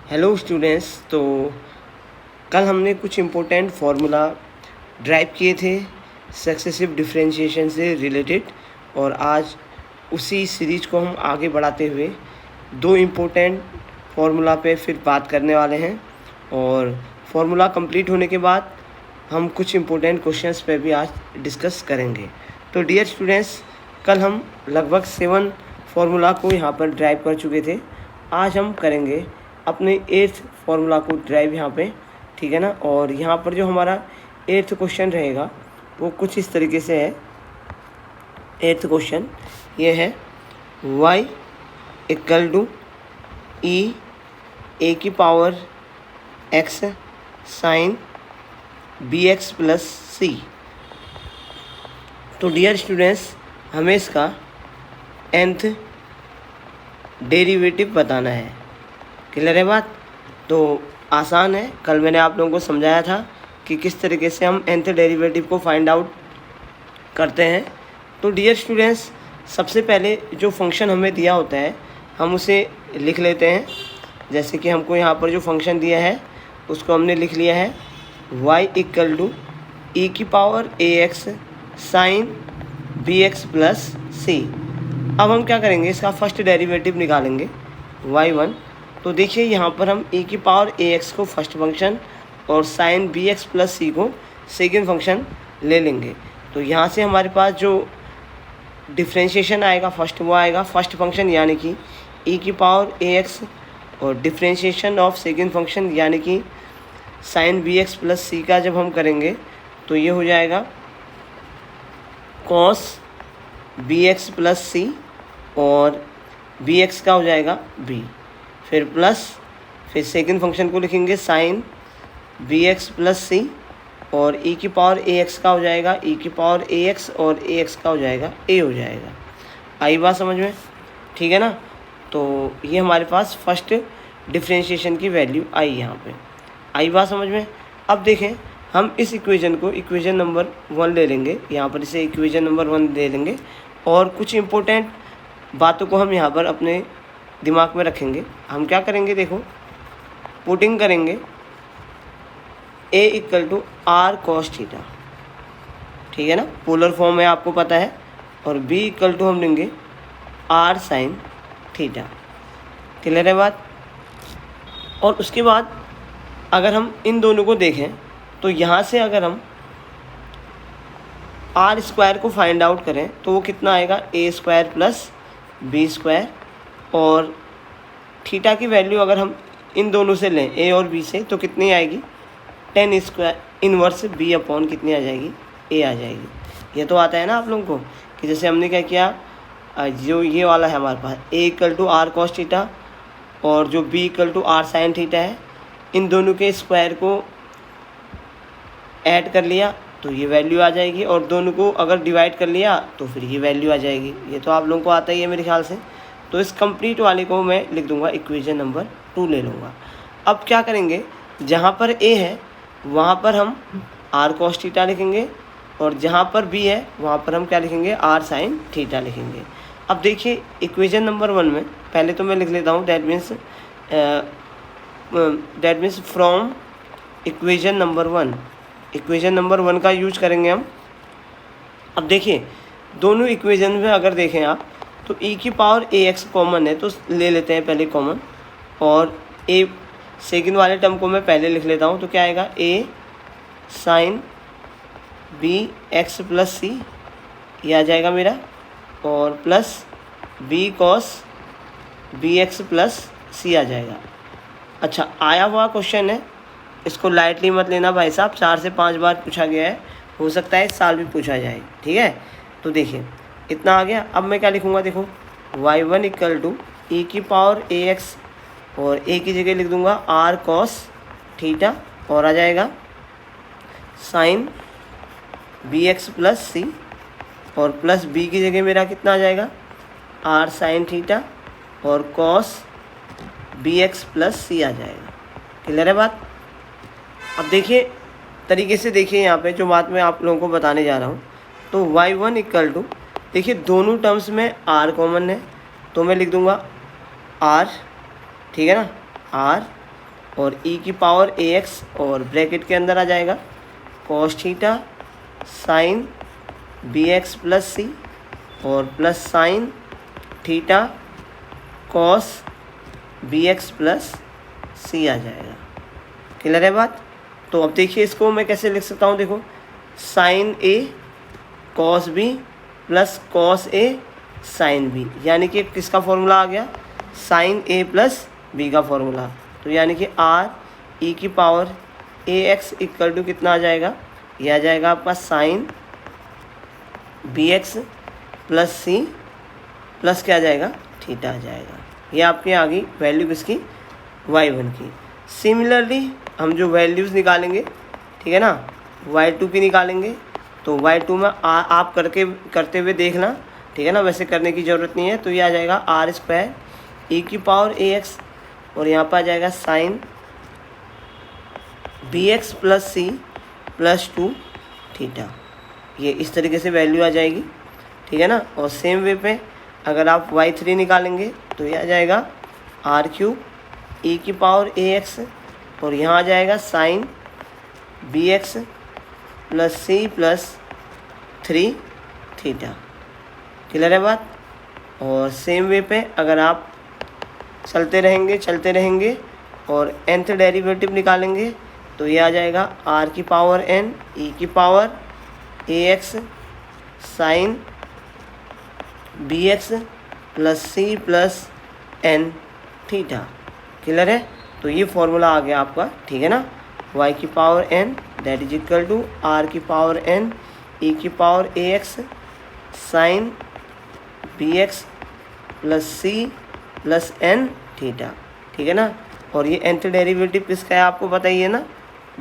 Hello students. तो कल हमने कुछ इम्पोर्टेंट फार्मूला ड्राइव किए थे सक्सेसिव डिफरेंशिएशन से रिलेटेड, और आज उसी सीरीज को हम आगे बढ़ाते हुए दो इम्पोर्टेंट फार्मूला पे फिर बात करने वाले हैं। और फार्मूला कंप्लीट होने के बाद हम कुछ इम्पोर्टेंट क्वेश्चंस पे भी आज डिस्कस करेंगे। तो डियर स्टूडेंट्स, कल हम लगभग 7 फार्मूला को यहाँ पर ड्राइव कर चुके थे। आज हम करेंगे अपने 8th फार्मूला को ड्राइव यहाँ पे, ठीक है ना। और यहाँ पर जो हमारा 8th क्वेश्चन रहेगा वो कुछ इस तरीके से है। 8th क्वेश्चन ये है y इक्वल टू ए की power x sine bx plus C. तो डियर स्टूडेंट्स, हमें इसका nth डेरिवेटिव बताना है। क्लियर है बात? तो आसान है। कल मैंने आप लोगों को समझाया था कि किस तरीके से हम nth डेरिवेटिव को फाइंड आउट करते हैं। तो डियर स्टूडेंट्स, सबसे पहले जो फंक्शन हमें दिया होता है हम उसे लिख लेते हैं। जैसे कि हमको यहाँ पर जो फंक्शन दिया है उसको हमने लिख लिया है y इक्वल टू e की power ax sine bx plus C. अब हम क्या करेंगे, इसका फर्स्ट डेरिवेटिव निकालेंगे y1। तो देखिए यहाँ पर हम e की पावर ax को फर्स्ट फंक्शन और साइन bx प्लस सी को सेकेंड फंक्शन ले लेंगे। तो यहाँ से हमारे पास जो डिफ्रेंशिएशन आएगा फर्स्ट, वो आएगा फर्स्ट फंक्शन यानी कि e की पावर ax, और डिफ्रेंशिएशन ऑफ सेकेंड फंक्शन यानी कि साइन bx प्लस सी का जब हम करेंगे तो ये हो जाएगा कॉस bx प्लस सी, और bx का हो जाएगा b, फिर प्लस, फिर सेकंड फंक्शन को लिखेंगे साइन bx प्लस सी, और e की पावर ax का हो जाएगा e की पावर ax, और ax का हो जाएगा a हो जाएगा। आई बात समझ में? ठीक है ना। तो ये हमारे पास फर्स्ट डिफरेंशिएशन की वैल्यू आई यहाँ पे। आई बात समझ में? अब देखें, हम इस इक्वेशन को इक्वेशन नंबर 1 ले लेंगे, यहाँ पर इसे इक्वेशन नंबर 1 ले लेंगे, और कुछ इम्पोर्टेंट बातों को हम यहाँ पर अपने दिमाग में रखेंगे। हम क्या करेंगे, देखो, पुटिंग करेंगे a equal to R cos theta, ठीक है ना, पोलर फॉर्म है आपको पता है, और b इक्वल टू हम लेंगे आर साइन थीटा। क्लियर है बात? और उसके बाद अगर हम इन दोनों को देखें तो यहाँ से अगर हम आर स्क्वायर को फाइंड आउट करें तो वो कितना आएगा, ए स्क्वायर प्लस बी स्क्वायर, और थीटा की वैल्यू अगर हम इन दोनों से लें ए और बी से तो कितनी आएगी, ten square inverse B upon कितनी आ जाएगी, ए आ जाएगी। ये तो आता है ना आप लोगों को कि जैसे हमने क्या किया, जो ये वाला है हमारे पास A equal to R cos theta और जो B equal to R sine theta है, इन दोनों के स्क्वायर को ऐड कर लिया तो ये वैल्यू आ जाएगी, और दोनों को अगर डिवाइड कर लिया तो फिर ये वैल्यू आ जाएगी। ये तो आप लोगों को आता ही है मेरे ख्याल से। तो इस कंप्लीट वाले को मैं लिख दूंगा इक्वेशन नंबर 2 ले लूँगा। अब क्या करेंगे, जहाँ पर ए है वहाँ पर हम आर कॉस थीटा लिखेंगे, और जहाँ पर बी है वहाँ पर हम क्या लिखेंगे, आर साइन थीटा लिखेंगे। अब देखिए इक्वेशन नंबर 1 में पहले तो मैं लिख लेता हूँ, that means from equation number 1, equation number 1 का यूज करेंगे हम। अब देखिए दोनों इक्वेशन में अगर देखें आप तो e की पावर ax कॉमन है तो ले लेते हैं पहले कॉमन, और a सेकंड वाले टर्म को मैं पहले लिख लेता हूँ। तो क्या आएगा, a sine bx plus C, ये आ जाएगा मेरा, और plus b cos bx plus C आ जाएगा। अच्छा, आया हुआ क्वेश्चन है, इसको लाइटली मत लेना भाई साहब, 4 से 5 बार पूछा गया है, हो सकता है इस साल भी पूछा जाए, ठीक है। तो देखिए इतना आ गया। अब मैं क्या लिखूँगा, देखो y1 इक्वल टू e की पावर ax, और a की जगह लिख दूँगा आर कॉस थीटा, और आ जाएगा साइन bx प्लस सी, और प्लस b की जगह मेरा कितना आ जाएगा, आर साइन थीटा, और कॉस bx प्लस सी आ जाएगा। क्लियर है बात? अब देखिए तरीके से, देखिए यहाँ पे जो बात मैं आप लोगों को बताने जा रहा हूँ। तो y1 इक्वल टू, देखिए दोनों टर्म्स में r कॉमन है तो मैं लिख दूँगा r, ठीक है ना, r और ई की पावर ए एक्स और ब्रैकेट के अंदर आ जाएगा cos theta sine B X plus C और plus sine theta cos B X plus C आ जाएगा। क्लियर है बात? तो अब देखिए इसको मैं कैसे लिख सकता हूँ, देखो sine A cos B plus cos A sine B, यानी कि किसका फॉर्मूला आ गया, साइन ए प्लस बी का फॉर्मूला। तो यानी कि आर ई की power A X equal to कितना आ जाएगा, ये आ जाएगा आपका sine B X plus C plus क्या आ जाएगा, थीटा आ जाएगा। ये आपके आ गई वैल्यू किसकी, y1 की। सिमिलरली हम जो वैल्यूज़ निकालेंगे, ठीक है ना, y2 की निकालेंगे। तो y2 में आप करते हुए देखना, ठीक है ना, वैसे करने की ज़रूरत नहीं है। तो ये आ जाएगा आर स्क्वायर ई की पावर ए एक्स और यहाँ पर आ जाएगा sine B X plus C plus 2 theta. ये इस तरीके से वैल्यू आ जाएगी, ठीक है ना। और सेम वे पे अगर आप y3 निकालेंगे तो ये आ जाएगा आर क्यूब ई की पावर ए एक्स और यहाँ आ जाएगा sine B X plus C plus 3 theta. Clear है बात? और सेम वे पे अगर आप चलते रहेंगे और nth डेरिवेटिव निकालेंगे तो ये आ जाएगा आर की पावर n ई की power A X sine B X plus C plus N theta. Clear है? तो ये फॉर्मूला आ गया आपका, ठीक है ना, y की power n that is equal to R की पावर n ई की power A X sine B X plus C plus N theta. ठीक है ना। और ये nth डेरिवेटिव किसका है आपको पता ही है ना,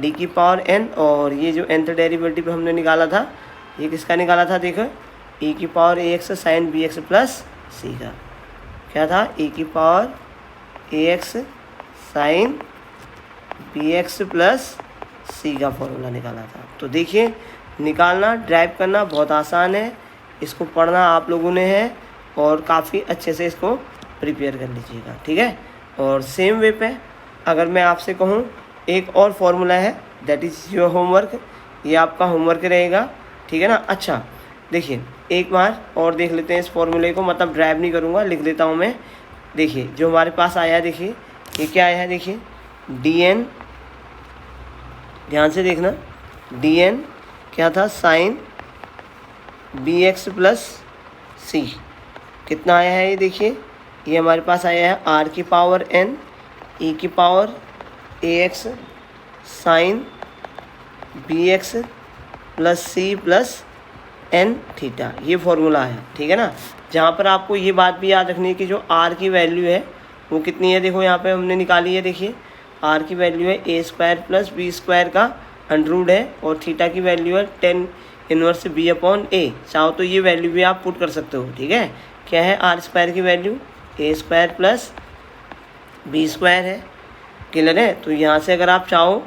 d की पावर n। और ये जो nth डेरिवेटिव हमने निकाला था ये किसका निकाला था, देखो e की power A X sine B X plus C का। क्या था, e की power A X sine B X plus C का फॉर्मूला निकाला था। तो देखिए निकालना ड्राइव करना बहुत आसान है, इसको पढ़ना आप लोगों ने है और काफ़ी अच्छे से इसको प्रिपेयर कर लीजिएगा। ठीक है। और सेम वे पे अगर मैं आपसे कहूँ एक और फॉर्मूला है दैट इज़ योर होमवर्क, ये आपका होमवर्क रहेगा। ठीक है ना। अच्छा देखिए एक बार और देख लेते हैं इस फॉर्मूले को, मतलब ड्राइव नहीं करूँगा, लिख देता हूँ मैं। देखिए जो हमारे पास आया है, देखिए ये क्या आया है, देखिए डी एन, ध्यान से देखना, डी एन क्या था, साइन बी एक्स प्लस सी। कितना आया है ये देखिए, ये हमारे पास आया है आर की पावर एन ई की power A X sine B X plus C plus N theta, ये फॉर्मूला है। ठीक है ना। जहाँ पर आपको ये बात भी याद रखनी है कि जो आर की वैल्यू है वो कितनी है, देखो यहाँ पे हमने निकाली है। देखिए आर की वैल्यू है ए स्क्वायर प्लस बी स्क्वायर का अंडररूट है और थीटा की वैल्यू है 10 इनवर्स बी अपॉन ए। चाहो तो ये वैल्यू भी आप पुट कर सकते हो। ठीक है। क्या है आर स्क्वायर की वैल्यू, ए स्क्वायर प्लस बी स्क्वायर है। क्लियर है। तो यहाँ से अगर आप चाहो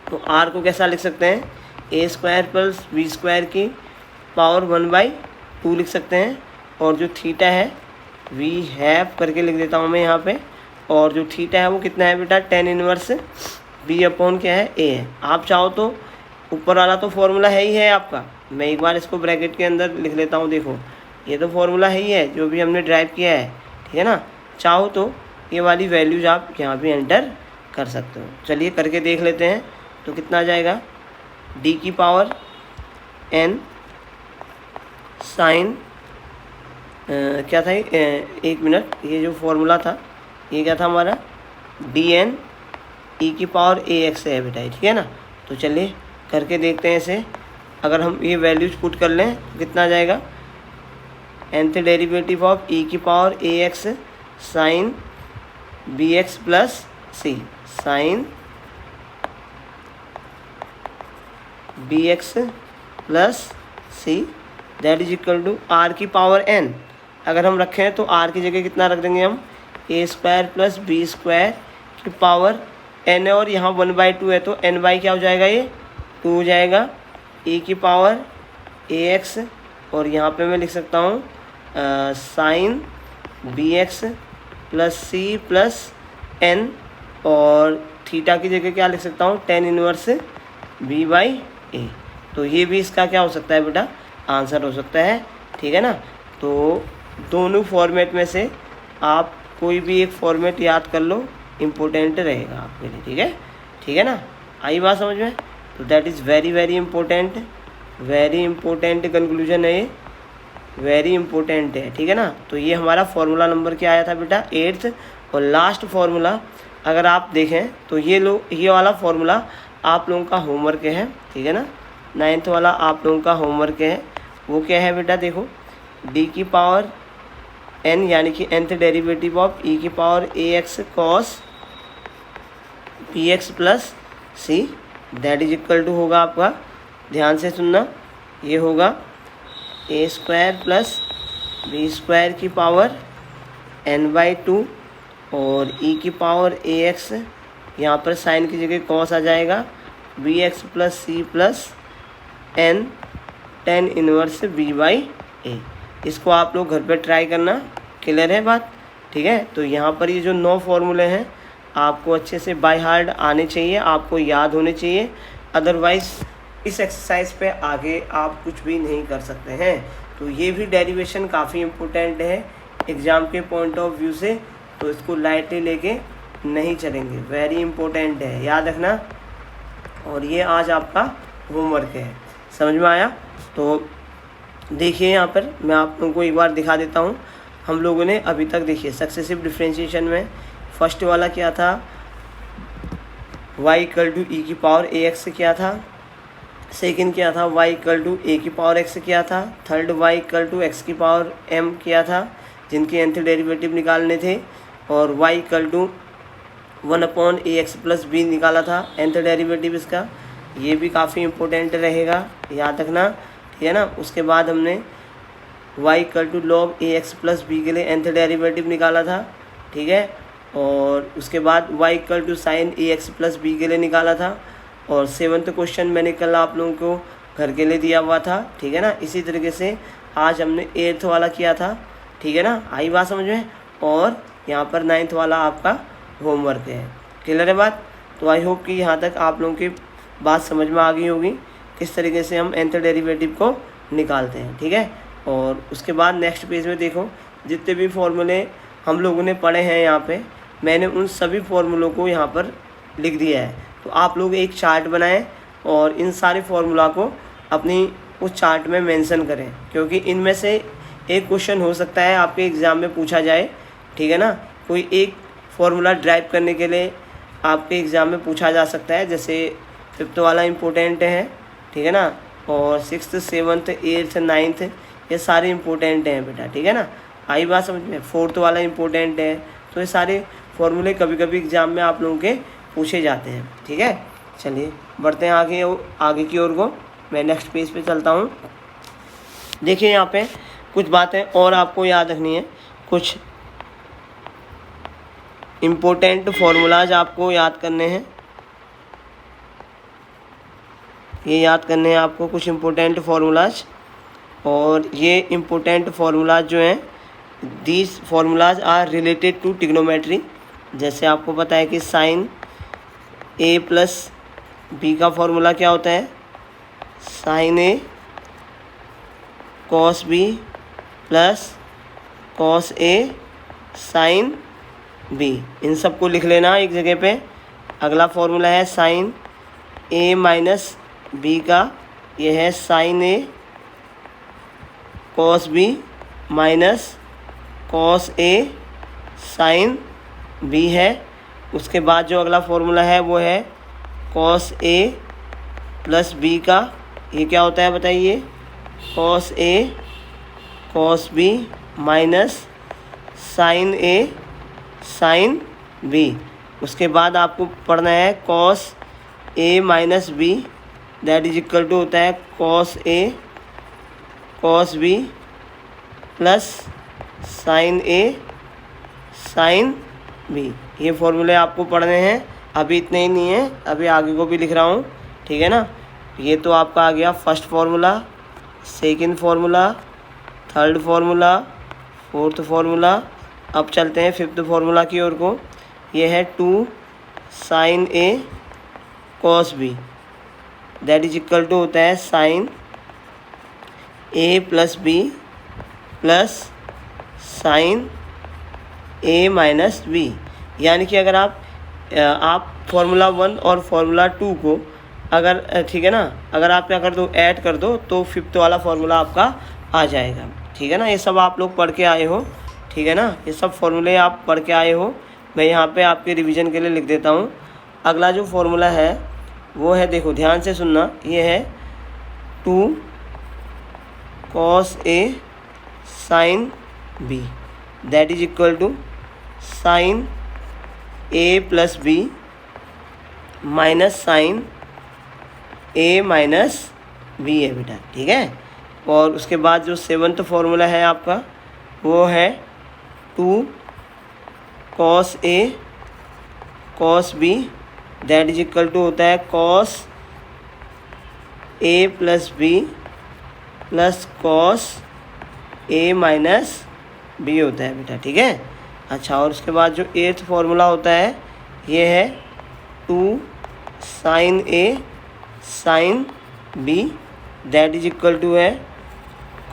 तो आर को कैसा लिख सकते हैं, ए स्क्वायर प्लस बी स्क्वायर की पावर 1/2 लिख सकते हैं। और जो थीटा है वी हैव करके लिख देता हूँ मैं यहाँ पे। और जो थीटा है वो कितना है बेटा, 10 इनवर्स बी अपॉन क्या है, ए है। आप चाहो तो ऊपर वाला तो फॉर्मूला है ही है आपका, मैं एक बार इसको ब्रैकेट के अंदर लिख लेता हूँ। देखो ये तो फॉर्मूला है ही है जो भी हमने ड्राइव किया है। ठीक है ना। चाहो तो ये वाली वैल्यूज आप यहाँ भी एंटर कर सकते हो। चलिए करके देख लेते हैं। तो कितना आ जाएगा, डी की पावर एन साइन क्या था एक मिनट, ये जो फॉर्मूला था ये क्या था हमारा, डी एन ई की पावर ए एक्स है बेटा। ठीक है ना। तो चलिए करके देखते हैं इसे। अगर हम ये वैल्यूज पुट कर लें तो कितना आ जाएगा, nth डेरिवेटिव ऑफ ई की power A X sine B X plus C, sine B X plus C that is equal to R की पावर एन। अगर हम रखें तो आर की जगह कितना रख देंगे हम, ए स्क्वायर प्लस बी स्क्वायर की पावर एन है और यहाँ 1/2 है तो एन बाई क्या हो जाएगा, ये 2 हो जाएगा। ए की पावर ए एक्स और यहाँ पे मैं लिख सकता हूँ sine B X plus C plus N और थीटा की जगह क्या लिख सकता हूँ, tan इनवर्स b/a। तो ये भी इसका क्या हो सकता है बेटा, आंसर हो सकता है। ठीक है ना। तो दोनों फॉर्मेट में से आप कोई भी एक फॉर्मेट याद कर लो, इम्पोर्टेंट रहेगा आपके लिए। ठीक है ना। आई बात समझ में। तो that is very very important, very important conclusion है ये, वेरी इम्पोर्टेंट है। ठीक है ना। तो ये हमारा फॉर्मूला नंबर क्या आया था बेटा, 8th। और लास्ट फॉर्मूला अगर आप देखें तो ये वाला फॉर्मूला आप लोगों का होमवर्क है। ठीक है ना। 9th वाला आप लोगों का होमवर्क है। वो क्या है बेटा, देखो d की पावर n यानी कि nth डेरिवेटिव ऑफ e की power ax cos bx plus c that is equal to होगा आपका, ध्यान से सुनना, ये होगा a² प्लस b² की पावर n/2 और e की पावर ax, यहाँ पर साइन की जगह cos आ जाएगा, bx plus c plus n tan inverse b/a। इसको आप लोग घर पे ट्राई करना, क्लियर है बात। ठीक है। तो यहाँ पर ये जो 9 फॉर्मूले हैं आपको अच्छे से बाय हार्ट आने चाहिए, आपको याद होने चाहिए, अदरवाइज़ इस एक्सरसाइज पे आगे आप कुछ भी नहीं कर सकते हैं। तो ये भी डेरिवेशन काफ़ी इम्पोर्टेंट है एग्ज़ाम के पॉइंट ऑफ व्यू से, तो इसको लाइटली लेके नहीं चलेंगे, वेरी इम्पोर्टेंट है, याद रखना। और ये आज आपका होमवर्क है, समझ में आया। तो देखिए यहाँ पर मैं आप लोगों को एक बार दिखा देता हूँ। हम लोगों ने अभी तक देखिए सक्सेसिव डिफरेंशिएशन में फर्स्ट वाला क्या था, y इक्वल टू e की पावर ax किया था, सेकंड क्या था y इक्वल टू a की पावर x किया था, third y equal to x की पावर m किया था, जिनके nth डेरिवेटिव निकालने थे, और y equal to 1/ax plus b निकाला था nth डेरिवेटिव इसका। ये भी काफ़ी इम्पोर्टेंट रहेगा, याद रखना। ठीक है ना। उसके बाद हमने y equal to log ax plus b के लिए nth डेरिवेटिव निकाला था। ठीक है। और उसके बाद y equal to sine ax plus b के लिए निकाला था। और 7th क्वेश्चन मैंने कल आप लोगों को घर के लिए दिया हुआ था। ठीक है ना। इसी तरीके से आज हमने 8th वाला किया था। ठीक है ना। आई बात समझ में। और यहाँ पर 9th वाला आपका होमवर्क है, क्लियर है बात। तो आई होप कि यहाँ तक आप लोगों की बात समझ में आ गई होगी, किस तरीके से हम nth डेरिवेटिव को निकालते हैं। ठीक है। और उसके बाद नेक्स्ट पेज में देखो, जितने भी फॉर्मूले हम लोगों ने पढ़े हैं यहाँ पे, मैंने उन सभी फॉर्मूलों को यहाँ पर लिख दिया है। तो आप लोग एक चार्ट बनाएं और इन सारे फॉर्मूला को अपनी उस चार्ट में मेंशन करें, क्योंकि इनमें से एक क्वेश्चन हो सकता है आपके एग्ज़ाम में पूछा जाए। ठीक है ना। कोई एक फॉर्मूला ड्राइव करने के लिए आपके एग्ज़ाम में पूछा जा सकता है, जैसे 5th वाला इम्पोर्टेंट है। ठीक है ना। और 6th 7th 8th 9th ये सारे इम्पोर्टेंट हैं बेटा। ठीक है ना। आई बात समझ में। 4th वाला इम्पोर्टेंट है। तो ये सारे फॉर्मूले कभी कभी एग्ज़ाम में आप लोगों के पूछे जाते हैं। ठीक है। चलिए बढ़ते हैं आगे की ओर को। मैं नेक्स्ट पेज पे चलता हूँ। देखिए यहाँ पे कुछ बातें और आपको याद रखनी है, कुछ इम्पोर्टेंट फार्मूलाज आपको याद करने हैं। ये याद करने हैं आपको कुछ इम्पोर्टेंट फार्मूलाज, और ये इम्पोर्टेंट फार्मूलाज जो हैं, these formulas are related to trigonometry. जैसे आपको पता है कि साइन a प्लस बी का फॉर्मूला क्या होता है, sine a cos b plus cos a sine b। इन सबको लिख लेना एक जगह पे। अगला फॉर्मूला है साइन a माइनस b का, ये है sine a cos b minus cos a sine b है। उसके बाद जो अगला फॉर्मूला है वो है कॉस a प्लस b का, ये क्या होता है बताइए, cos a cos b minus sine a sine b। उसके बाद आपको पढ़ना है cos a minus b that is equal to होता है cos a cos b plus sine a sine b। ये फॉर्मूले आपको पढ़ने हैं। अभी इतने ही नहीं है, अभी आगे को भी लिख रहा हूँ। ठीक है ना। ये तो आपका आ गया first formula, second formula, third formula, fourth formula. अब चलते हैं 5th फार्मूला की ओर को। ये है 2 sine A cos B that is equal to होता है sine A plus B plus sine A minus B. यानी कि अगर आप फार्मूला 1 और फार्मूला 2 को अगर ठीक है ना, अगर आप क्या कर दो, ऐड कर दो, तो फिफ्थ वाला फार्मूला आपका आ जाएगा। ठीक है ना, ये सब आप लोग पढ़ के आए हो। ठीक है ना, ये सब फार्मूले आप पढ़ के आए हो। मैं यहाँ पे आपके रिवीजन के लिए लिख देता हूँ। अगला जो फार्मूला है वो है, देखो ध्यान से सुनना, ये है 2 cos A sin B that is equal to sine A plus B minus sine A minus B है बेटा। ठीक है, और उसके बाद जो 7th फार्मूला है आपका वो है 2 cos A cos B that is equal to होता है cos A plus B plus cos A minus B होता है बेटा। ठीक है, अच्छा, और उसके बाद जो 8th फार्मूला होता है ये है 2 sine A sine B that is equal to है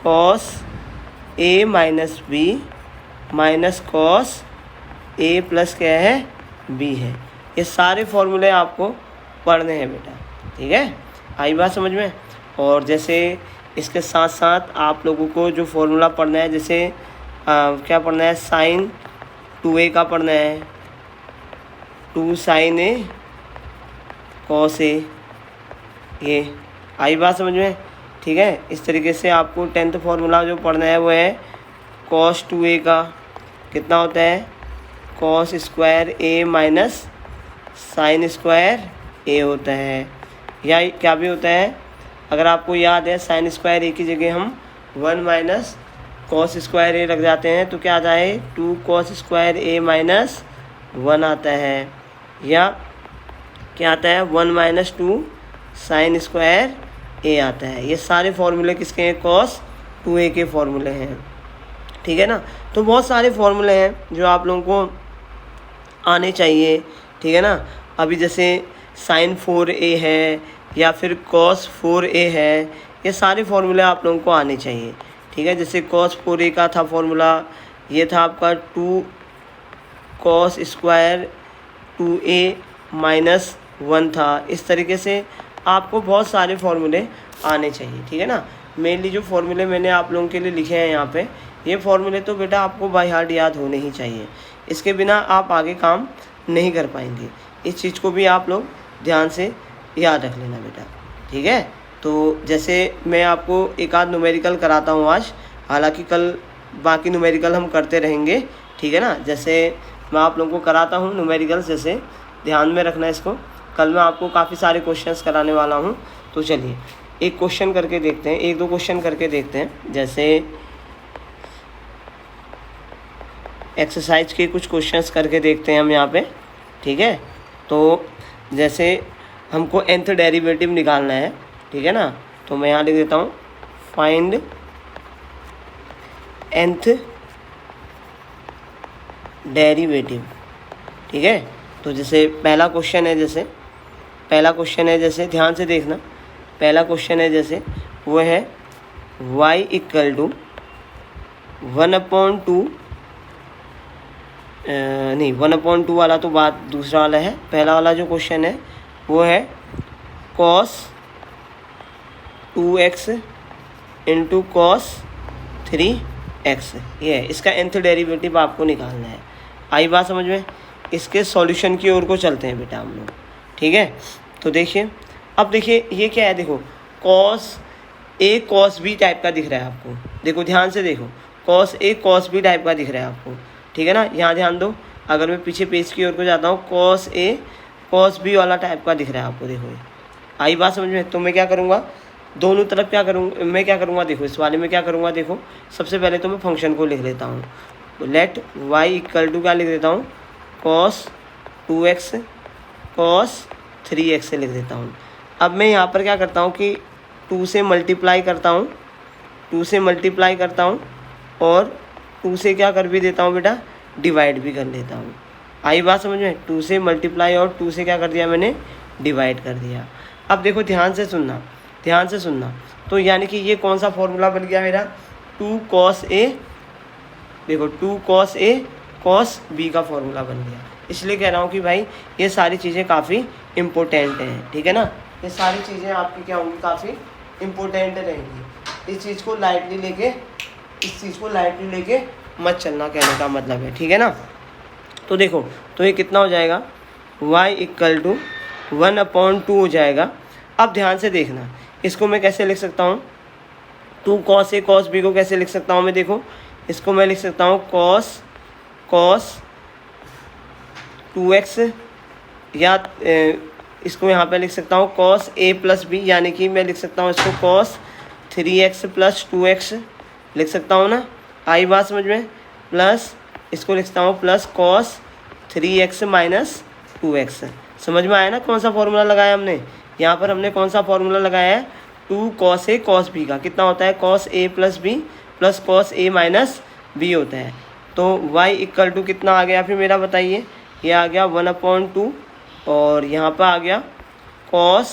cos A minus B minus cos A plus क्या है, B है। ये सारे फार्मूले आपको पढ़ने हैं बेटा। ठीक है, आई बात समझ में। और जैसे इसके साथ साथ आप लोगों को जो फार्मूला पढ़ना है, जैसे क्या पढ़ना है, साइन 2A का पढ़ना है, 2 साइन ए कॉस ए, ये आई बात समझ में। ठीक है, इस तरीके से आपको 10th फार्मूला जो पढ़ना है वो है cos 2A का कितना होता है, cos स्क्वायर ए माइनस साइन स्क्वायर ए होता है। या क्या भी होता है, अगर आपको याद है, साइन स्क्वायर ए की जगह हम 1 माइनस कॉस स्क्वायर ए रख जाते हैं, तो क्या आता है 2 cos स्क्वायर ए माइनस 1 आता है। या क्या आता है 1 माइनस 2 साइन स्क्वायर ए आता है। ये सारे फार्मूले किसके हैं, cos 2A के फार्मूले हैं। ठीक है ना, तो बहुत सारे फार्मूले हैं जो आप लोगों को आने चाहिए। ठीक है ना, अभी जैसे साइन 4A है या फिर cos 4A है, ये सारे फार्मूले आप लोगों को आने चाहिए। ठीक है, जैसे cos 4A का था फार्मूला, ये था आपका 2 cos स्क्वायर 2A माइनस 1 था। इस तरीके से आपको बहुत सारे फार्मूले आने चाहिए। ठीक है ना, मेनली जो फार्मूले मैंने आप लोगों के लिए लिखे हैं यहाँ पे, ये फार्मूले तो बेटा आपको बाय हार्ट याद होने ही चाहिए। इसके बिना आप आगे काम नहीं कर पाएंगे। इस चीज़ को भी आप लोग ध्यान से याद रख लेना बेटा। ठीक है, तो जैसे मैं आपको एक आध न्यूमेरिकल कराता हूँ आज, हालांकि कल बाकी न्यूमेरिकल हम करते रहेंगे। ठीक है ना, जैसे मैं आप लोगों को कराता हूँ न्यूमेरिकल्स, जैसे ध्यान में रखना इसको। कल मैं आपको काफ़ी सारे क्वेश्चंस कराने वाला हूँ, तो चलिए एक क्वेश्चन करके देखते हैं, 1-2 क्वेश्चन करके देखते हैं। जैसे एक्सरसाइज के कुछ क्वेश्चंस करके देखते हैं हम यहाँ पे। ठीक है, तो जैसे हमको nth डेरिवेटिव निकालना है। ठीक है ना, तो मैं यहाँ लिख देता हूँ फाइंड nth डेरिवेटिव। ठीक है, तो जैसे पहला क्वेश्चन है, जैसे ध्यान से देखना, पहला क्वेश्चन है जैसे वो है y इक्वल टू 1/2 नहीं 1/2 वाला तो बात दूसरा वाला है। पहला वाला जो क्वेश्चन है वो है cos 2x into cos 3x। ये है, इसका nth डेरिवेटिव आपको निकालना है। आई बात समझ में। इसके सॉल्यूशन की ओर को चलते हैं बेटा हम लोग। ठीक है, तो देखिए, अब देखिए ये क्या है, देखो cos A cos B type का दिख रहा है आपको। देखो ध्यान से देखो, cos A cos B type का दिख रहा है आपको। ठीक है ना, यहाँ ध्यान दो। अगर मैं पीछे पेज की ओर को जाता हूँ, cos A cos B वाला टाइप का दिख रहा है आपको। देखो आई बात समझ में। तो मैं क्या करूँगा, दोनों तरफ मैं क्या करूँगा, देखो इस वाले में क्या करूँगा, देखो सबसे पहले तो मैं फंक्शन को लिख लेता हूँ। लेट y इक्वल टू क्या लिख देता हूँ, cos 2x cos 3x से लिख देता हूँ। अब मैं यहाँ पर क्या करता हूँ कि 2 से मल्टीप्लाई करता हूँ, 2 से मल्टीप्लाई करता हूँ और 2 से क्या कर भी देता हूँ बेटा, डिवाइड भी कर लेता हूँ। आई बात समझ में? 2 से मल्टीप्लाई और 2 से क्या कर दिया मैंने, डिवाइड कर दिया। अब देखो ध्यान से सुनना, ध्यान से सुनना। तो यानी कि ये कौन सा फॉर्मूला बन गया मेरा, 2 cos A, देखो 2 cos A cos B का फॉर्मूला बन गया। इसलिए कह रहा हूँ कि भाई ये सारी चीज़ें काफ़ी इम्पोर्टेंट हैं, ठीक है ना। ये सारी चीज़ें आपकी क्या होंगी, काफ़ी इम्पोर्टेंट रहेंगी। इस चीज़ को लाइटली लेके, इस चीज़ को लाइटली लेके मत चलना, कहने का मतलब है, ठीक है ना। तो देखो, तो ये कितना हो जाएगा, y इक्वल टू 1/2 हो जाएगा। अब ध्यान से देखना, इसको मैं कैसे लिख सकता हूँ, 2 cos A cos B को कैसे लिख सकता हूँ मैं, देखो इसको मैं लिख सकता हूँ cos 2x, या इसको यहाँ पे लिख सकता हूँ cos A प्लस B, यानी कि मैं लिख सकता हूँ इसको cos 3x प्लस 2x लिख सकता हूँ ना, आई बात समझ में। प्लस इसको लिखता हूँ plus cos 3x minus 2x। समझ में आया ना कौन सा फॉर्मूला लगाया हमने, यहाँ पर हमने कौन सा फॉर्मूला लगाया है, 2 cos A cos B का कितना होता है, cos A plus B plus cos A minus B होता है। तो y इक्वल टू कितना आ गया फिर मेरा, बताइए, ये आ गया 1/2 और यहाँ पर आ गया cos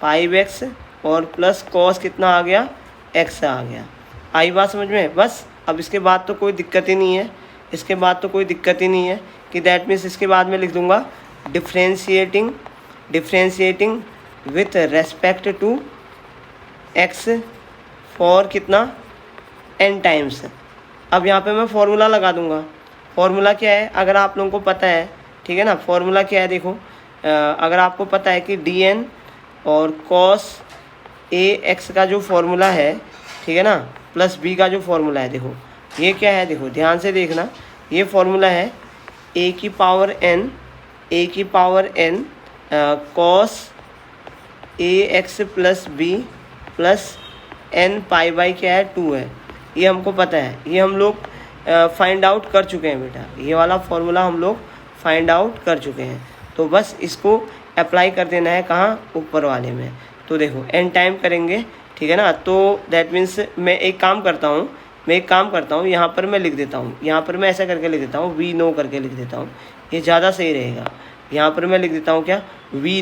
5x और प्लस cos कितना आ गया, x आ गया। आई बात समझ में। बस अब इसके बाद तो कोई दिक्कत ही नहीं है, इसके बाद तो कोई दिक्कत ही नहीं है कि दैट मीन्स इसके बाद में लिख दूंगा differentiating with respect to x for कितना, n टाइम्स। अब यहाँ पे मैं फॉर्मूला लगा दूंगा। फॉर्मूला क्या है, अगर आप लोगों को पता है, ठीक है ना, फॉर्मूला क्या है, देखो अगर आपको पता है कि dn और cos ax का जो फॉर्मूला है, ठीक है ना, प्लस b का जो फॉर्मूला है, देखो ये क्या है, देखो ध्यान से देखना, ये फॉर्मूला है a की power n cos ax plus b plus n pi by क्या है, 2 है। ये हमको पता है, ये हम लोग फाइंड आउट कर चुके हैं बेटा, ये वाला फॉर्मूला हम लोग फाइंड आउट कर चुके हैं। तो बस इसको अप्लाई कर देना है कहाँ, ऊपर वाले में। तो देखो n टाइम करेंगे, ठीक है ना। तो दैट मीन्स मैं एक काम करता हूँ, यहाँ पर मैं लिख देता हूँ, यहाँ पर मैं ऐसा करके लिख देता हूँ, वी नो करके लिख देता हूँ, ये ज़्यादा सही रहेगा। यहाँ पर मैं लिख देता हूँ क्या, वी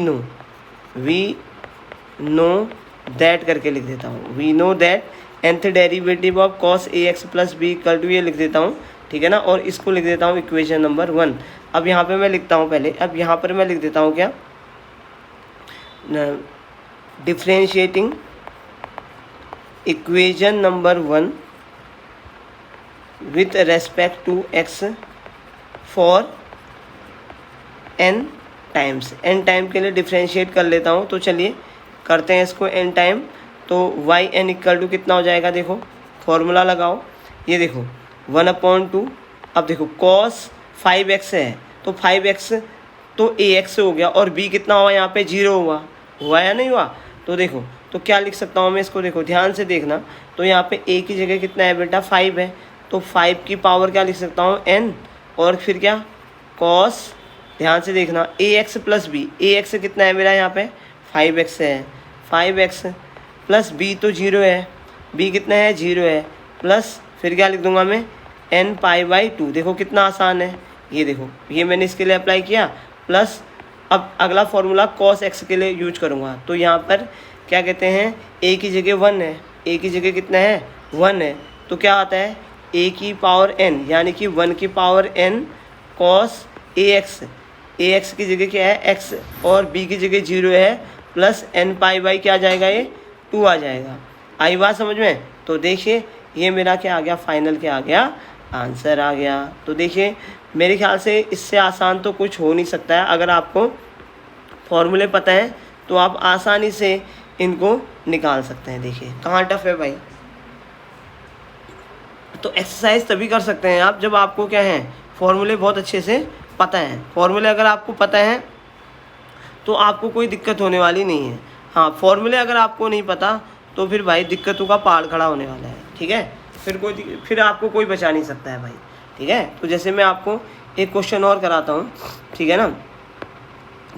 नो दैट करके लिख देता हूँ, we know that nth derivative of cos ax plus b equal to, ये लिख देता हूँ, ठीक है ना। और इसको लिख देता हूँ इक्वेशन नंबर 1। अब यहाँ पे मैं लिखता हूँ पहले, अब यहाँ पर मैं लिख देता हूँ क्या, differentiating equation number 1 with respect to x for n times. n time के लिए डिफ्रेंशिएट कर लेता हूँ, तो चलिए करते हैं इसको n टाइम। तो y n इक्वल टू कितना हो जाएगा, देखो फॉर्मूला लगाओ, ये देखो 1/2। अब देखो cos 5x है, तो 5x तो ax हो गया, और b कितना हुआ, यहाँ पे 0 हुआ या नहीं हुआ। तो देखो, तो क्या लिख सकता हूँ मैं इसको, देखो ध्यान से देखना। तो यहाँ पे a की जगह कितना है बेटा, 5 है, तो 5 की पावर क्या लिख सकता हूँ, n, और फिर क्या cos, ध्यान से देखना, ax प्लस b, ax कितना है मेरा यहाँ पे 5x है, 5x प्लस b तो 0 है, b कितना है 0 है, प्लस फिर क्या लिख दूंगा मैं, n पाई बाई 2। देखो कितना आसान है, ये देखो ये मैंने इसके लिए अप्लाई किया, प्लस अब अगला फॉर्मूला cos x के लिए यूज करूँगा। तो यहाँ पर क्या कहते हैं, a की जगह 1 है, a की जगह कितना है 1 है, तो क्या आता है a की पावर n, यानी कि 1 की power n cos ax, ax की जगह क्या है x, और b की जगह 0 है, प्लस n पाई बाई क्या आ जाएगा, ये 2 आ जाएगा। आई बात समझ में। तो देखिए ये मेरा क्या आ गया, फाइनल क्या आ गया, आंसर आ गया। तो देखिए मेरे ख्याल से इससे आसान तो कुछ हो नहीं सकता है। अगर आपको फॉर्मूले पता है तो आप आसानी से इनको निकाल सकते हैं। देखिए कहाँ टफ है भाई। तो एक्सरसाइज तभी कर सकते हैं आप जब आपको क्या है, फॉर्मूले बहुत अच्छे से पता है। फॉर्मूले अगर आपको पता है तो आपको कोई दिक्कत होने वाली नहीं है। हाँ, फॉर्मूले अगर आपको नहीं पता तो फिर भाई दिक्कतों का पहाड़ खड़ा होने वाला है, ठीक है। फिर आपको कोई बचा नहीं सकता है भाई, ठीक है। तो जैसे मैं आपको एक क्वेश्चन और कराता हूँ, ठीक है ना।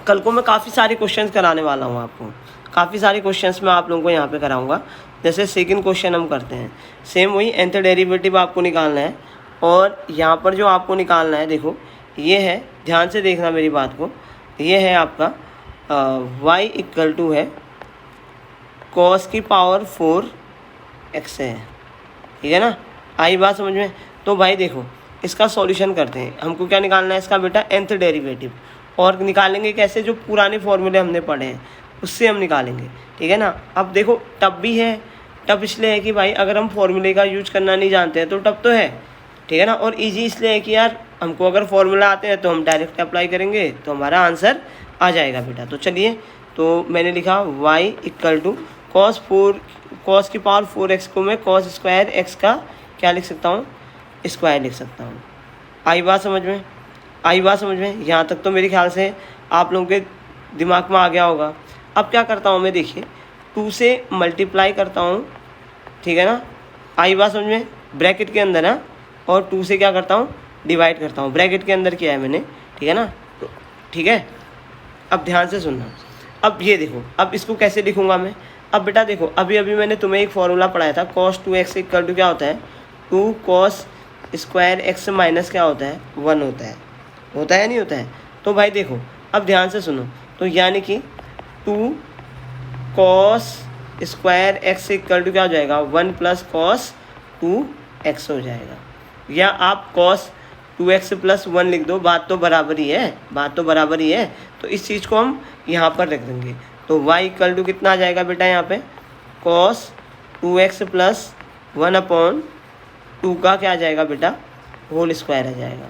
कल को मैं काफ़ी सारे क्वेश्चंस कराने वाला हूँ आपको, काफ़ी सारे क्वेश्चंस मैं आप लोगों को यहाँ पे कराऊंगा। जैसे सेकंड क्वेश्चन हम करते हैं, सेम वही nth डेरिवेटिव आपको निकालना है। और यहाँ पर जो आपको निकालना है, देखो ये है, ध्यान से देखना मेरी बात को, ये है आपका y इक्वल टू है cos की पावर 4x है, ठीक है ना। आई बात समझ में। तो भाई देखो इसका सॉल्यूशन करते हैं। हमको क्या निकालना है इसका बेटा, nth डेरिवेटिव। और निकालेंगे कैसे, जो पुराने फॉर्मूले हमने पढ़े हैं उससे हम निकालेंगे, ठीक है ना। अब देखो टब भी है, टब इसलिए है कि भाई अगर हम फॉर्मूले का यूज करना नहीं जानते हैं तो टब तो है, ठीक है ना। और इजी इसलिए है कि यार हमको अगर फॉर्मूला आते हैं तो हम डायरेक्ट अप्लाई करेंगे तो हमारा आंसर आ जाएगा बेटा। तो चलिए, तो मैंने लिखा y इक्वल टू cos की पावर 4x को मैं cos स्क्वायर x का क्या लिख सकता हूँ, स्क्वायर लिख सकता हूँ। आई बात समझ में, आई बात समझ में। यहाँ तक तो मेरे ख्याल से आप लोगों के दिमाग में आ गया होगा। अब क्या करता हूँ मैं, देखिए 2 से मल्टीप्लाई करता हूँ, ठीक है ना। आई बात समझ में, ब्रैकेट के अंदर ना, और 2 से क्या करता हूँ, डिवाइड करता हूँ। ब्रैकेट के अंदर किया है मैंने, ठीक है ना। तो ठीक है, अब ध्यान से सुनना। अब ये देखो, अब इसको कैसे लिखूँगा मैं। अब बेटा देखो, अभी अभी मैंने तुम्हें एक फॉर्मूला पढ़ाया था, cos 2x इक्वल टू क्या होता है, 2 cos स्क्वायर x माइनस क्या होता है, 1 होता है नहीं होता है। तो भाई देखो अब ध्यान से सुनो, तो यानी कि 2 cos square x equal to क्या हो जाएगा, 1 प्लस cos 2x हो जाएगा। या आप cos 2x प्लस 1 लिख दो, बात तो बराबर ही है, बात तो बराबर ही है। तो इस चीज़ को हम यहाँ पर रख देंगे। तो y इक्वल टू कितना आ जाएगा बेटा, यहाँ पे cos 2x प्लस 1 अपॉन 2 का क्या आ जाएगा बेटा, होल स्क्वायर आ जाएगा।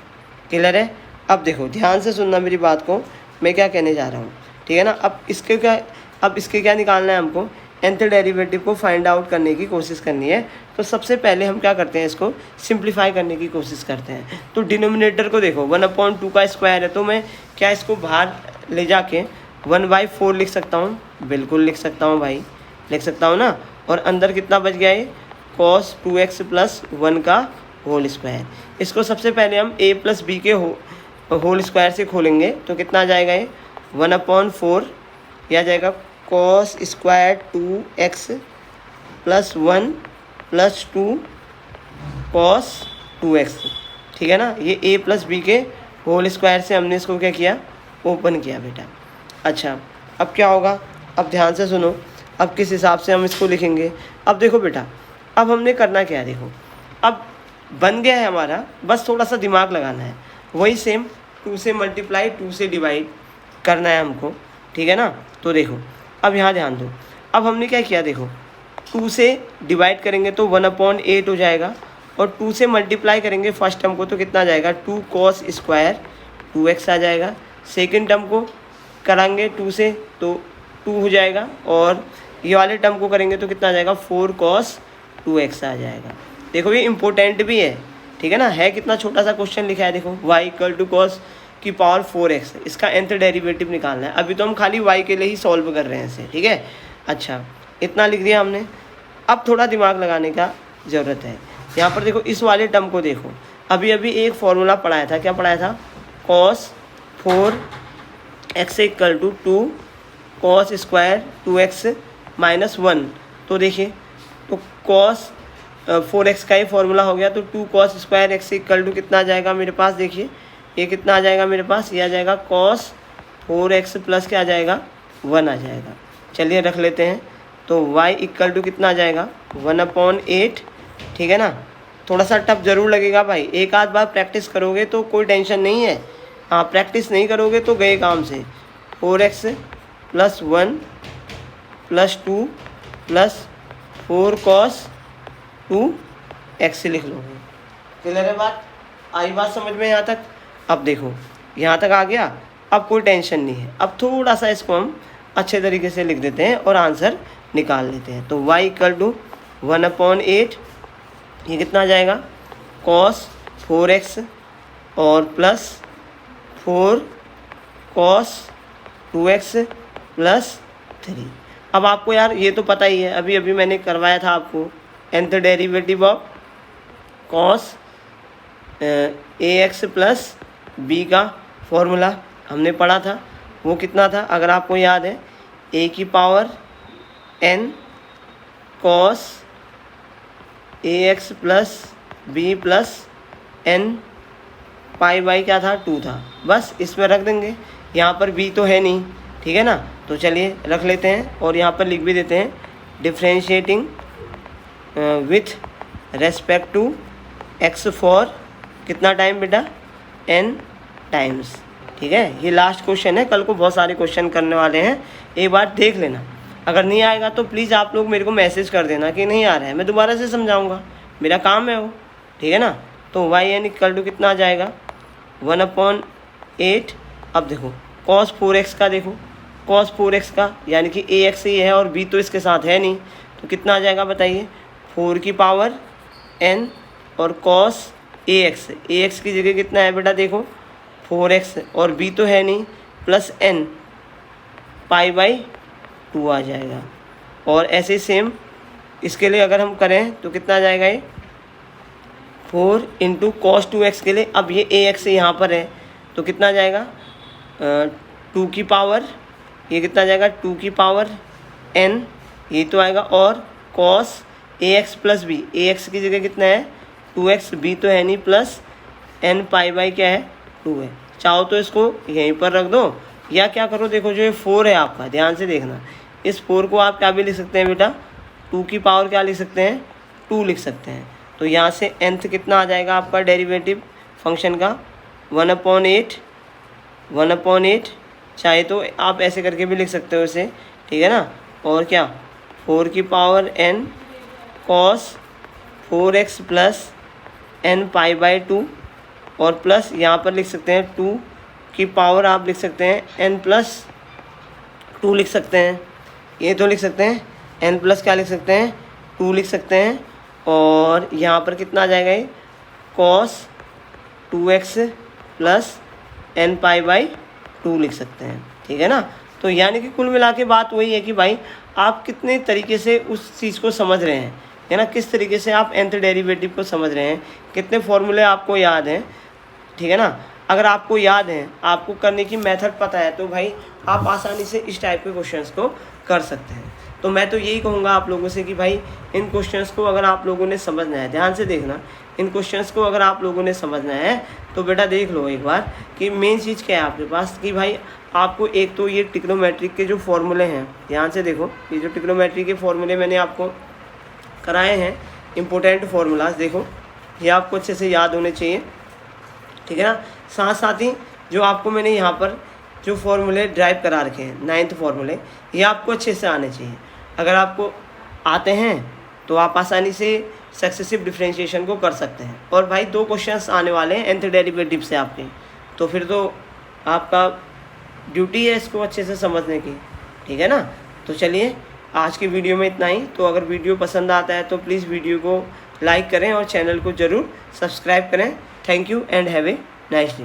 क्लियर है। अब देखो ध्यान से सुनना मेरी बात को, मैं क्या कहने जा रहा हूँ, ठीक है ना। अब इसके क्या निकालना है हमको, nth डेरिवेटिव को फाइंड आउट करने की कोशिश करनी है। तो सबसे पहले हम क्या करते हैं, इसको सिंप्लीफाई करने की कोशिश करते हैं। तो डिनोमिनेटर को देखो 1/2 का स्क्वायर है, तो मैं क्या इसको बाहर ले जाके 1/4 लिख सकता हूँ, बिल्कुल लिख सकता हूँ भाई, लिख सकता हूँ ना। और अंदर कितना बच गया है, cos 2x प्लस 1 का होल स्क्वायर। इसको सबसे पहले हम a प्लस बी के होल स्क्वायर से खोलेंगे तो कितना आ जाएगा, ये 1/4 यह आ जाएगा cos square 2x plus 1 plus 2 cos 2x, ठीक है ना। ये a प्लस बी के होल स्क्वायर से हमने इसको क्या किया, ओपन किया बेटा। अच्छा अब क्या होगा, अब ध्यान से सुनो, अब किस हिसाब से हम इसको लिखेंगे। अब देखो बेटा, अब हमने करना क्या है, देखो अब बन गया है हमारा, बस थोड़ा सा दिमाग लगाना है। वही सेम 2 से मल्टीप्लाई 2 से डिवाइड करना है हमको, ठीक है ना। तो देखो अब यहाँ ध्यान दो, अब हमने क्या किया, देखो 2 से डिवाइड करेंगे तो 1/8 हो जाएगा, और 2 से मल्टीप्लाई करेंगे फर्स्ट टर्म को तो कितना आ जाएगा, 2 cos स्क्वायर 2x आ जाएगा। सेकेंड टर्म को कराएंगे 2 से तो 2 हो जाएगा, और ये वाले टर्म को करेंगे तो कितना आ जाएगा, 4 cos 2x आ जाएगा। देखो ये इम्पोर्टेंट भी है, ठीक है ना। है कितना छोटा सा क्वेश्चन लिखा है, देखो y इक्वल टू cos की पावर 4x, इसका nth डेरिवेटिव निकालना है। अभी तो हम खाली y के लिए ही सॉल्व कर रहे हैं इसे, ठीक है। अच्छा इतना लिख दिया हमने। अब थोड़ा दिमाग लगाने का ज़रूरत है। यहाँ पर देखो इस वाले टर्म को देखो, अभी अभी एक फॉर्मूला पढ़ाया था, क्या पढ़ाया था, cos 4x equal to 2 cos square 2x minus 1। तो देखिए तो cos 4x का ही फॉर्मूला हो गया, तो 2 cos square x equal to कितना आ जाएगा मेरे पास, देखिए ये कितना आ जाएगा मेरे पास, ये आ जाएगा cos 4x प्लस क्या आ जाएगा, 1 आ जाएगा। चलिए रख लेते हैं। तो y इक्वल टू कितना आ जाएगा, 1/8, ठीक है ना। थोड़ा सा टफ ज़रूर लगेगा भाई, एक आध बार प्रैक्टिस करोगे तो कोई टेंशन नहीं है। हाँ प्रैक्टिस नहीं करोगे तो गए काम से। 4x plus 1 plus 2 plus 4 cos 2x लिख लोगे। क्लियर है बात, आई बात समझ में यहाँ तक। अब देखो यहाँ तक आ गया, अब कोई टेंशन नहीं है। अब थोड़ा सा इसको हम अच्छे तरीके से लिख देते हैं और आंसर निकाल लेते हैं। तो y इक्वल टू 1/8, ये कितना आ जाएगा, cos 4x और प्लस 4 cos 2x प्लस 3। अब आपको यार ये तो पता ही है, अभी अभी मैंने करवाया था आपको nth derivative of cos ax plus b का फॉर्मूला हमने पढ़ा था। वो कितना था, अगर आपको याद है, a की power n cos ax plus b plus n pi by क्या था 2 था, बस इसमें रख देंगे। यहाँ पर b तो है नहीं, ठीक है ना, तो चलिए रख लेते हैं और यहाँ पर लिख भी देते हैं differentiating with respect to x for कितना टाइम बेटा n टाइम्स। ठीक है, ये लास्ट क्वेश्चन है, कल को बहुत सारे क्वेश्चन करने वाले हैं, एक बार देख लेना। अगर नहीं आएगा तो प्लीज़ आप लोग मेरे को मैसेज कर देना कि नहीं आ रहा है, मैं दोबारा से समझाऊंगा, मेरा काम है वो, ठीक है ना। तो y n इक्वल टू कितना आ जाएगा 1/8। अब देखो cos 4x का, देखो cos 4x का यानी कि ax ही है और b तो इसके साथ है नहीं, तो कितना आ जाएगा बताइए 4 की पावर n और cos ax की जगह कितना है बेटा देखो 4x और b तो है नहीं प्लस n पाई बाई 2 आ जाएगा। और ऐसे सेम इसके लिए अगर हम करें तो कितना आ जाएगा ये 4 इंटू कॉस 2x के लिए। अब ये ax यहाँ पर है तो कितना आ जाएगा 2 की पावर, ये कितना आ जाएगा 2 की पावर n, ये तो आएगा, और cos ax plus b, ax की जगह कितना है 2x, b तो है नहीं, प्लस n पाई बाई क्या है 2 है। चाहो तो इसको यहीं पर रख दो या क्या करो, देखो जो ये 4 है आपका, ध्यान से देखना, इस 4 को आप क्या भी लिख सकते हैं बेटा 2 की पावर क्या लिख सकते हैं 2 लिख सकते हैं। तो यहाँ से nth कितना आ जाएगा आपका डेरिवेटिव फंक्शन का 1/8, चाहे तो आप ऐसे करके भी लिख सकते हो इसे, ठीक है ना। और क्या 4 की power n cos 4x plus n pi by 2, और प्लस यहाँ पर लिख सकते हैं 2 की पावर आप लिख सकते हैं n प्लस 2 लिख सकते हैं, ये तो लिख सकते हैं n प्लस क्या लिख सकते हैं 2 लिख सकते हैं। और यहाँ पर कितना आ जाएगा ये cos 2x plus n pi by 2 लिख सकते हैं, ठीक है ना। तो यानी कि कुल मिला के बात वही है कि भाई आप कितने तरीके से उस चीज़ को समझ रहे हैं, है ना, किस तरीके से आप nth डेरिवेटिव को समझ रहे हैं, कितने फॉर्मूले आपको याद हैं, ठीक है ना। अगर आपको याद है, आपको करने की मेथड पता है, तो भाई आप आसानी से इस टाइप के क्वेश्चंस को कर सकते हैं। तो मैं तो यही कहूँगा आप लोगों से कि भाई इन क्वेश्चंस को अगर आप लोगों ने समझना है, ध्यान से देखना, इन क्वेश्चंस को अगर आप लोगों ने समझना है तो बेटा देख लो एक बार कि मेन चीज़ क्या है आपके पास, कि भाई आपको एक तो ये ट्रिग्नोमेट्रिक के जो फॉर्मूले हैं, ध्यान से देखो, ये जो ट्रिग्नोमेट्री के फॉर्मूले मैंने आपको कराए हैं, इंपॉर्टेंट फार्मूलाज, देखो ये आपको अच्छे से याद होने चाहिए, ठीक है ना। साथ साथ ही जो आपको मैंने यहाँ पर जो फॉर्मूले ड्राइव करा रखे हैं 9th फॉर्मूले, ये आपको अच्छे से आने चाहिए। अगर आपको आते हैं तो आप आसानी से सक्सेसिव डिफरेंशिएशन को कर सकते हैं। और भाई 2 क्वेश्चंस आने वाले हैं nth डेरिवेटिव से आपके, तो फिर तो आपका ड्यूटी है इसको अच्छे से समझने की, ठीक है ना। तो चलिए आज की वीडियो में इतना ही। तो अगर वीडियो पसंद आता है तो प्लीज़ वीडियो को लाइक करें और चैनल को ज़रूर सब्सक्राइब करें। Thank you and have a nice day.